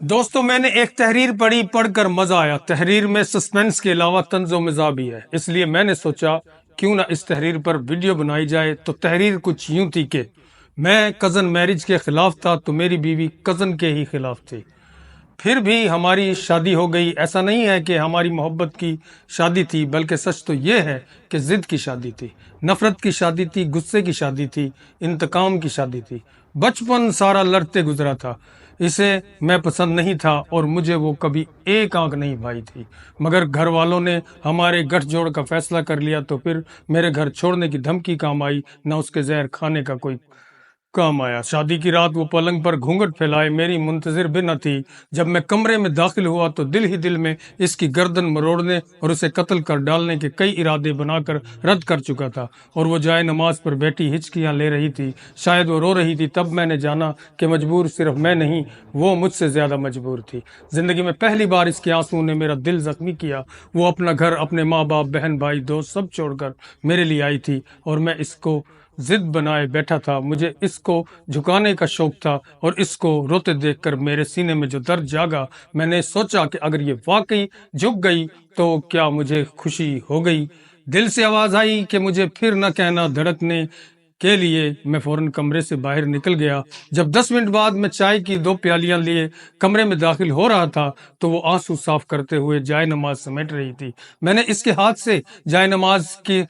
دوستو میں نے ایک تحریر پڑھی، پڑھ کر مزہ آیا۔ تحریر میں سسپینس کے علاوہ طنز و مزاح بھی ہے، اس لیے میں نے سوچا کیوں نہ اس تحریر پر ویڈیو بنائی جائے۔ تو تحریر کچھ یوں تھی کہ میں کزن میرج کے خلاف تھا تو میری بیوی کزن کے ہی خلاف تھی، پھر بھی ہماری شادی ہو گئی۔ ایسا نہیں ہے کہ ہماری محبت کی شادی تھی، بلکہ سچ تو یہ ہے کہ ضد کی شادی تھی، نفرت کی شادی تھی، غصے کی شادی تھی، انتقام کی شادی تھی۔ بچپن سارا لڑتے گزرا تھا، اسے میں پسند نہیں تھا اور مجھے وہ کبھی ایک آنکھ نہیں بھائی تھی، مگر گھر والوں نے ہمارے گٹھ جوڑ کا فیصلہ کر لیا تو پھر میرے گھر چھوڑنے کی دھمکی کام آئی، نہ اس کے زہر کھانے کا کوئی کام آیا۔ شادی کی رات وہ پلنگ پر گھونگھٹ پھیلائے میری منتظر بھی نہ تھی۔ جب میں کمرے میں داخل ہوا تو دل ہی دل میں اس کی گردن مروڑنے اور اسے قتل کر ڈالنے کے کئی ارادے بنا کر رد کر چکا تھا، اور وہ جائے نماز پر بیٹھی ہچکیاں لے رہی تھی، شاید وہ رو رہی تھی۔ تب میں نے جانا کہ مجبور صرف میں نہیں، وہ مجھ سے زیادہ مجبور تھی۔ زندگی میں پہلی بار اس کے آنسو نے میرا دل زخمی کیا۔ وہ اپنا گھر، اپنے ماں باپ، بہن بھائی، دوست سب چھوڑ کر میرے لیے آئی تھی، اور میں اس کو ضد بنائے بیٹھا تھا۔ مجھے اس کو جھکانے کا شوق تھا، اور اس کو روتے دیکھ کر میرے سینے میں جو درد جاگا، میں نے سوچا کہ اگر یہ واقعی جھک گئی تو کیا مجھے خوشی ہو گئی۔ دل سے آواز آئی کہ مجھے پھر نہ کہنا دھڑکنے کے لیے۔ میں فوراً کمرے سے باہر نکل گیا۔ جب 10 منٹ بعد میں چائے کی 2 پیالیاں لیے کمرے میں داخل ہو رہا تھا تو وہ آنسو صاف کرتے ہوئے جائے نماز سمیٹ رہی تھی۔ میں نے اس کے ہاتھ سے جائے نماز کی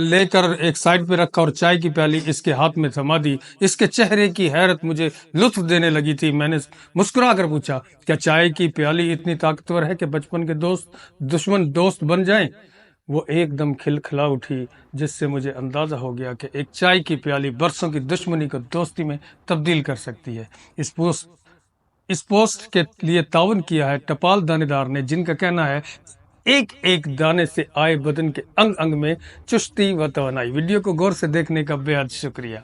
لے کر ایک سائڈ پہ رکھا اور چائے کی پیالی اس کے ہاتھ میں تھما دی۔ اس کے چہرے کی حیرت مجھے لطف دینے لگی تھی۔ میں نے مسکرا کر پوچھا، کیا چائے کی پیالی اتنی طاقتور ہے کہ بچپن کے دشمن دوست بن جائیں؟ وہ ایک دم کھلکھلا اٹھی، جس سے مجھے اندازہ ہو گیا کہ ایک چائے کی پیالی برسوں کی دشمنی کو دوستی میں تبدیل کر سکتی ہے۔ اس پوسٹ کے لیے تعاون کیا ہے ٹپال دانے دار نے، جن کا کہنا ہے ایک ایک دانے سے آئے بدن کے انگ انگ میں چستی و توانائی۔ ویڈیو کو غور سے دیکھنے کا بے حد شکریہ۔